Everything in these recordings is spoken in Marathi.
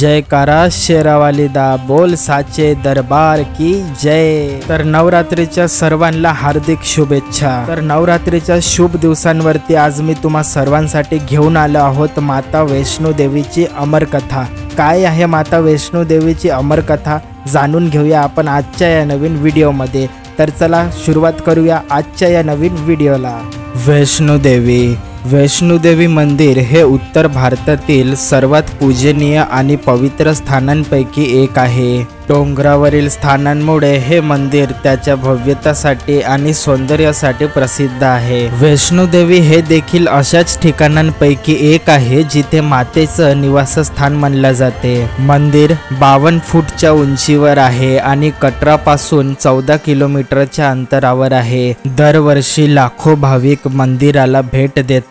जयकारा शेरावाली दा बोल साचे दरबार की जय। तर नवरात्रीच्या सर्वांना हार्दिक शुभेच्छा। तर नवरात्रीच्या शुभ दिवसांवरती आज मी तुम्हा सर्वांसाठी घेऊन आलो आहोत माता वैष्णो देवीची अमर कथा। काय आहे माता वैष्णो देवीची अमर कथा जाणून घेऊया आपण आजच्या या नवीन व्हिडिओमध्ये। तर चला सुरुवात करूया आजच्या या नवीन व्हिडिओला। वैष्णो देवी मंदिर हे उत्तर भारतातील सर्वात पूजनीय आणि पवित्र स्थानांपैकी एक आहे। डोंगरावरील स्थानांमुळे हे मंदिर त्याच्या भव्यतासाठी आणि सौंदर्यासाठी प्रसिद्ध आहे। वैष्णो देवी हे देखील अशाच ठिकाणांपैकी एक आहे जिथे मातेचं निवासस्थान मानले जाते। मंदिर 52 फूटच्या उंचीवर आहे आणि कटरापासून 14 किलोमीटरच्या अंतरावर आहे। दरवर्षी लाखो भाविक मंदिराला भेट देतात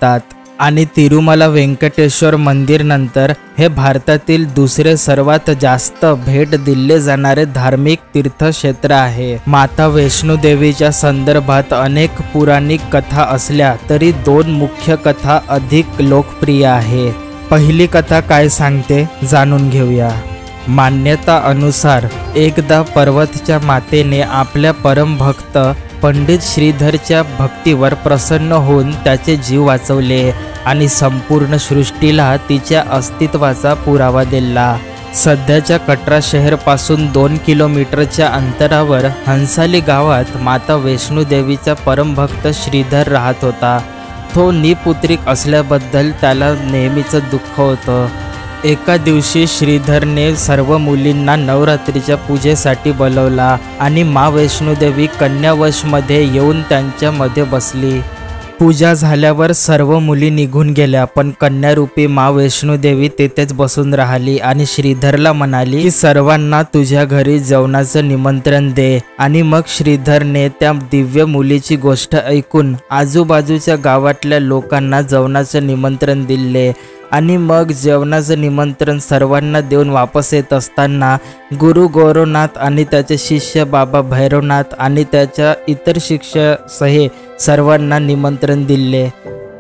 आणि तिरुमला वेंकटेश्वर मंदिर नंतर हे भारतातील दुसरे सर्वात जास्त भेट दिले जाणारे धार्मिक तीर्थक्षेत्र आहे। माता वैष्णो देवीच्या संदर्भात अनेक पौराणिक कथा असल्या तरी 2 मुख्य कथा अधिक लोकप्रिय आहे। पहिली कथा काय सांगते जाणून घेऊया। मान्यता अनुसार एकदा पर्वतच्या मातेने आपल्या परमभक्त पंडित श्रीधरच्या भक्तीवर प्रसन्न होऊन त्याचे जीव वाचवले आणि संपूर्ण सृष्टीला तिच्या अस्तित्वाचा पुरावा दिला। सध्याच्या कटरा शहरापासून 2 किलोमीटरच्या अंतरावर हंसाली गावात माता वैष्णो देवीचा परमभक्त श्रीधर राहत होता। तो निपुत्रिक असल्याबद्दल त्याला नेहमीच दुःख होतं। एका दिवशी श्रीधरने सर्व मुलींना नवरात्रीच्या पूजेसाठी बोलवला आणि मा वैष्णो देवी कन्यावशमध्ये येऊन त्यांच्यामध्ये बसली। पूजा झाल्यावर सर्व मुली निघून गेल्या, पण कन्यारूपी मा वैष्णो देवी तेथेच बसून राहिली आणि श्रीधरला म्हणाली की सर्वांना तुझ्या घरी जेवणाचं निमंत्रण दे। आणि मग श्रीधरने त्या दिव्य मुलीची गोष्ट ऐकून आजूबाजूच्या गावातल्या लोकांना जेवणाचं निमंत्रण दिले आणि मग जेवणाचं निमंत्रण सर्वांना देऊन वापस येत असताना गुरु गौरवनाथ आणि त्याचे शिष्य बाबा भैरवनाथ आणि त्याच्या इतर शिष्यासह सर्वांना निमंत्रण दिले।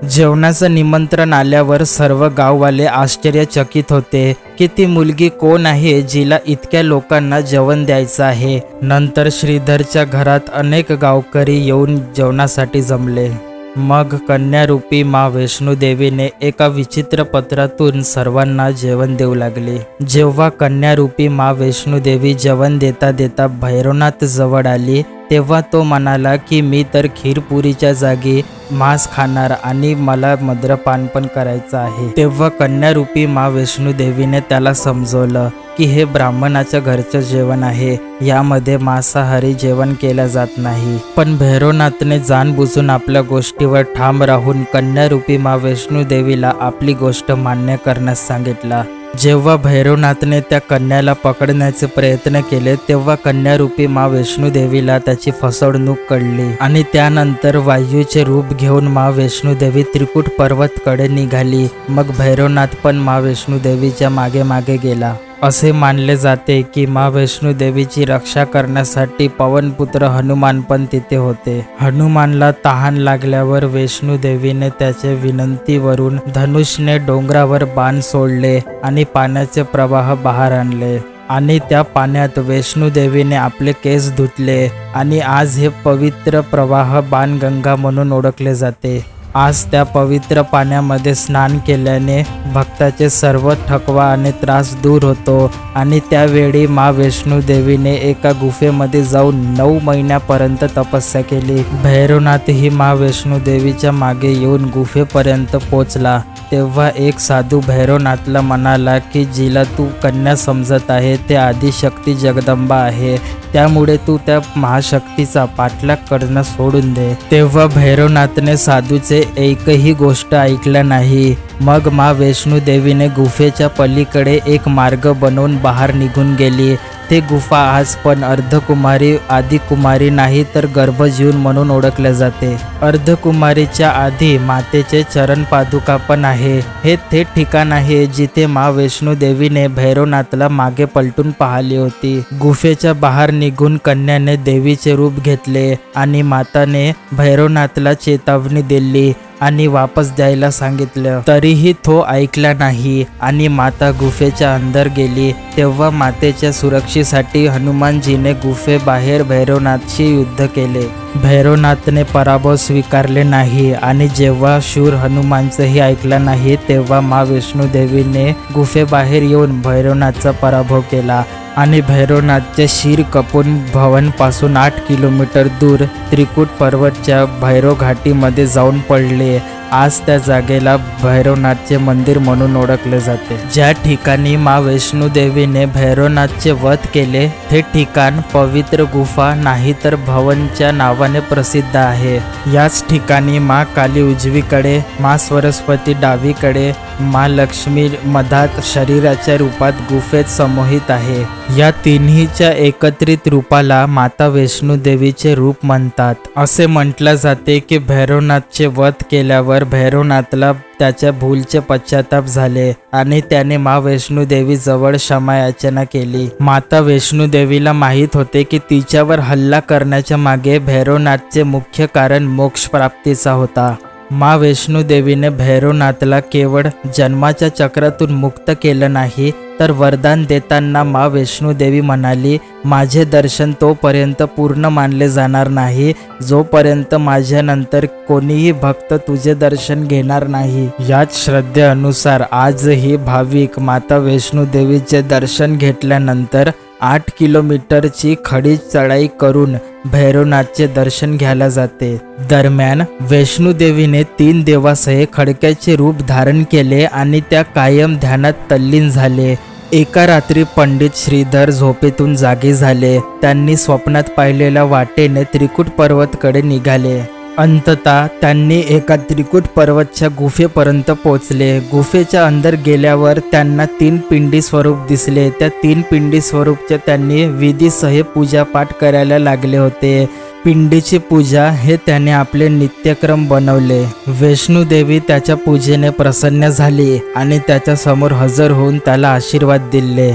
जेवणाचं निमंत्रण आल्यावर सर्व गाववाले आश्चर्यचकित होते की ती मुलगी कोण आहे जिला इतक्या लोकांना जेवण द्यायचं आहे। नंतर श्रीधरच्या घरात अनेक गावकरी येऊन जेवणासाठी जमले। मग कन्यारूपी मा वैष्णो देवीने एका विचित्र पत्रातून सर्वांना जेवण देऊ लागली। जेव्हा कन्यारूपी मा वैष्णो देवी जेवण देता देता भैरवनाथ जवळ आली तेव्हा तो म्हणाला की मी तर खीरपुरीच्या जागी मांस खाणार आणि मला मद्यपान पण करायचं आहे। तेव्हा कन्यारूपी मा वैष्णो देवीने त्याला समजवलं की हे ब्राह्मणाच्या घरचं जेवण आहे, यामध्ये मांसाहारी जेवण केलं जात नाही। पण भैरवनाथने जाणबुजून आपल्या गोष्टीवर ठाम राहून कन्यारूपी मा वैष्णो देवीला आपली गोष्ट मान्य करण्यास सांगितला। जेव्हा भैरवनाथने त्या कन्याला पकडण्याचे प्रयत्न केले तेव्हा कन्यारूपी मा वैष्णो देवीला त्याची फसवणूक कळली आणि त्यानंतर वायूचे रूप घेऊन मा वैष्णो देवी त्रिकुट पर्वतकडे निघाली। मग भैरवनाथ पण मा वैष्णो देवीच्या मागे मागे गेला। असे मानले जाते की मा वैष्णो देवीची रक्षा करण्यासाठी पवनपुत्र हनुमान पण तिथे होते। हनुमानला तहान लागल्यावर वैष्णो देवीने त्याच्या विनंतीवरून धनुष्यने डोंगरावर बाण सोडले आणि पाण्याचे प्रवाह बाहेर आणले आणि त्या पाण्यात वैष्णो देवीने आपले केस धुतले आणि आज हे पवित्र प्रवाह बाणगंगा म्हणून ओळखले जाते। आज त्या पवित्र पाण्यामध्ये स्नान केल्याने भक्ताचे सर्व थकवा आणि त्रास दूर होतो आणि त्यावेळी मा वैष्णो देवीने एका गुफेमध्ये जाऊन 9 महिन्यापर्यंत तपस्या केली। भैरवनाथ ही मा वैष्णो देवीच्या मागे येऊन गुफेपर्यंत पोचला तेव्हा एक साधू भैरवनाथला म्हणाला की जिला तू कन्या समजत आहे ते आदिशक्ती जगदंबा आहे, त्यामुळे तू त्या महाशक्तीचा पाठलाग करणं सोडून दे। तेव्हा भैरवनाथने साधूचे एकही गोष्ट ऐकलं नाही। मग मा वैष्णो देवीने गुफेच्या पलीकडे एक मार्ग बनवून बाहेर निघून गेली। ते गुफा आज पण अर्धकुमारी आदिकुमारी नाही तर गर्भजीवन म्हणून ओळखले जाते। अर्धकुमारीच्या आधी मातेचे चरण पादुका पण आहे। हे ते ठिकाण आहे जिथे मा वैष्णो देवीने भैरवनाथला मागे पलटून पाहिली होती। गुफेच्या बाहेर निघून कन्याने देवीचे रूप घेतले आणि माताने भैरवनाथला चेतावणी दिली आणि वापस द्यायला सांगितलं, तरीही तो ऐकला नाही आणि माता गुफेच्या अंदर गेली। तेव्हा मातेच्या सुरक्षेसाठी हनुमानजीने गुफेबाहेर भैरवनाथशी युद्ध केले। भैरवनाथने पराभव स्वीकारले नाही आणि जेव्हा शूर हनुमानचंही ऐकलं नाही तेव्हा माँ वैष्णोदेवीने गुफेबाहेर येऊन भैरवनाथचा पराभव केला आणि भैरवनाथचे शिर कपून भवनपासून 8 किलोमीटर दूर त्रिकुट पर्वतच्या भैरव घाटीमध्ये जाऊन पडले। आज त्या जागेला भैरवनाथचे मंदिर म्हणून ओळखले जाते। ज्या ठिकाणी माँ वैष्णोदेवीने भैरवनाथचे वध केले ते ठिकाण पवित्र गुफा नाही तर भवनच्या नावाने प्रसिद्ध आहे। याच ठिकाणी माँ काली उजवीकडे, माँ सरस्वती डावीकडे, माँ लक्ष्मी मधात शरीराच्या रूपात गुफेत समोहित आहे। या तिन्हीच्या एकत्रित रूपाला माता वैष्णोदेवीचे रूप म्हणतात। असे म्हटलं जाते की भैरवनाथचे वध केल्यावर भैरवनाथला त्याच्या भूलचे पश्चाताप झाले आणि त्याने माँ वैष्णोदेवी जवळ क्षमा याचना केली। माता वैष्णोदेवीला माहीत होते की तिच्यावर हल्ला करण्याच्या मागे भैरवनाथचे मुख्य कारण मोक्ष प्राप्तीचा होता। माँ वैष्णोदेवीने भैरवनाथला केवळ जन्माच्या चक्रातून मुक्त केलं नाही तर वरदान देताना माँ वैष्णोदेवी म्हणाली, माझे दर्शन तोपर्यंत पूर्ण मानले जाणार नाही जोपर्यंत माझ्यानंतर कोणीही भक्त तुझे दर्शन घेणार नाही। याच श्रद्धेनुसार आजही भाविक माता वैष्णोदेवीचे दर्शन घेतल्यानंतर 8 किलोमीटरची खडी चढाई करून भैरवनाथचे दर्शन घ्यायला जाते। दरम्यान वैष्णोदेवीने 3 देवासह खडक्याचे रूप धारण केले आणि त्या कायम ध्यानात तल्लीन झाले। एका रात्री पंडित श्रीधर झोपेतून जागे झाले। त्यांनी स्वप्नात पाहिलेल्या वाटेने त्रिकुट पर्वतकडे निघाले। अंततः त्यांनी एका त्रिकुट पर्वतच्या गुफेपर्यंत पोहोचले। गुफेच्या अंदर गेल्यावर त्यांना 3 पिंडी स्वरूप दिसले। त्या 3 पिंडी स्वरूपच्या त्यांनी विधीसह पूजापाठ करायला लागले होते। पिंडीची पूजा हे त्याने आपले नित्यक्रम बनवले। वैष्णोदेवी त्याच्या पूजेने प्रसन्न झाली आणि त्याच्या समोर हजर होऊन त्याला आशीर्वाद दिले।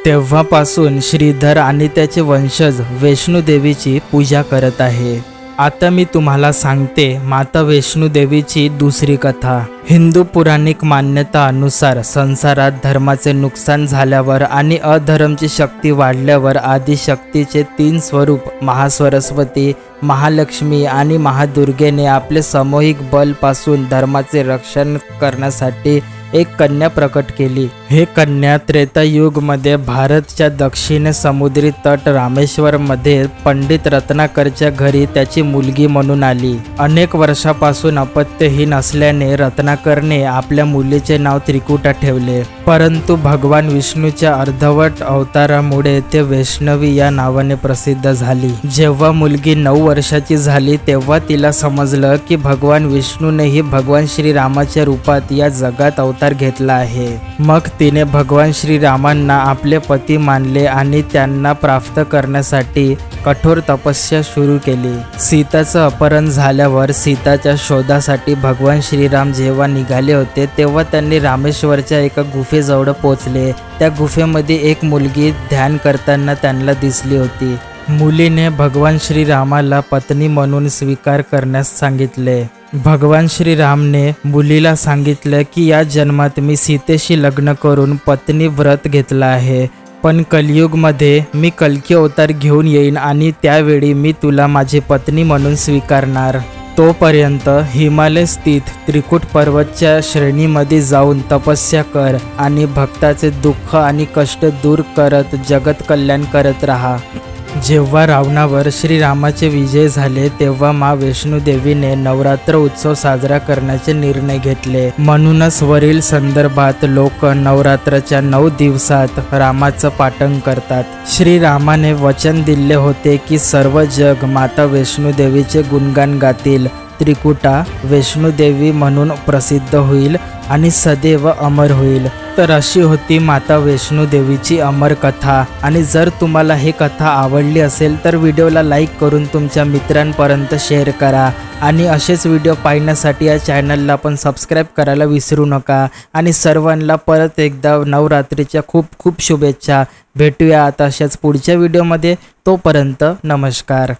तेव्हापासून श्रीधर आणि त्याचे वंशज वैष्णोदेवीची पूजा करत आहे। आता मी तुम्हाला सांगते माता वैष्णोदेवीची दुसरी कथा। हिंदू पुराणिक मान्यता अनुसार संसारात धर्माचे नुकसान झाल्यावर आणि अधर्माची शक्ती वाढल्यावर आदिशक्तीचे 3 स्वरूप महासरस्वती, महालक्ष्मी आणि महादुर्गेने आपले सामूहिक बल पासून धर्माचे रक्षण करण्यासाठी एक कन्या प्रकट केली। हे कन्या त्रेतायुग मध्ये भारतच्या दक्षिण समुद्री तट रामेश्वर मध्ये पंडित रत्नाकरच्या घरी त्याची मुलगी म्हणून आली। अनेक वर्षापासून अपत्यहीन असल्याने रत्नाकरने आपल्या मुलीचे नाव त्रिकुटा ठेवले, परंतु भगवान विष्णूच्या अर्धवट अवतारामुळे ते वैष्णवी या नावाने प्रसिद्ध झाली। जेव्हा मुलगी 9 वर्षाची झाली तेव्हा तिला समजलं की भगवान विष्णूनेही भगवान श्रीरामाच्या रूपात या जगात अवतार घेतला आहे। मग तिने भगवान श्रीरामांना आपले पती मानले आणि त्यांना प्राप्त करण्यासाठी कठोर तपस्या सुरू केली। सीताचं अपहरण झाल्यावर सीताच्या शोधासाठी भगवान श्रीराम जेव्हा निघाले होते तेव्हा त्यांनी रामेश्वरच्या एका गुफेजवळ पोहोचले। त्या गुफेमध्ये एक मुलगी ध्यान करताना त्यांना दिसली होती। मुलीने भगवान श्रीरामाला पत्नी म्हणून स्वीकार करण्यास सांगितले। भगवान श्रीरामने मुलीला सांगितलं की या जन्मात मी सीतेशी लग्न करून पत्नी व्रत घेतला आहे, पण कलियुगमध्ये मी कल्की अवतार घेऊन येईन आणि त्यावेळी मी तुला माझी पत्नी म्हणून स्वीकारणार। तोपर्यंत हिमालय स्थित त्रिकुट पर्वतच्या श्रेणीमध्ये जाऊन तपस्या कर आणि भक्ताचे दुःख आणि कष्ट दूर करत जगत कल्याण करत राहा। जेव्हा रावणावर श्रीरामाचे विजय झाले तेव्हा माँ वैष्णोदेवीने नवरात्र उत्सव साजरा करण्याचे निर्णय घेतले। म्हणूनच वरील संदर्भात लोक नवरात्राच्या 9 दिवसात रामाचं पाठण करतात। श्रीरामाने वचन दिले होते की सर्व जग माता वैष्णोदेवीचे गुणगान गातील, त्रिकुटा वैष्णोदेवी म्हणून प्रसिद्ध होईल आणि सदैव अमर होईल। तर अशी होती माता वैष्णोदेवीची अमर कथा। आणि जर तुम्हाला ही कथा आवडली असेल तर व्हिडिओला लाईक करून तुमच्या मित्रांपर्यंत शेअर करा आणि असेच व्हिडिओ पाहण्यासाठी या चॅनलला पण सबस्क्राईब करायला विसरू नका। आणि सर्वांना परत एकदा नवरात्रीच्या खूप खूप शुभेच्छा। भेटूया आता अशाच पुढच्या व्हिडिओमध्ये, तोपर्यंत नमस्कार।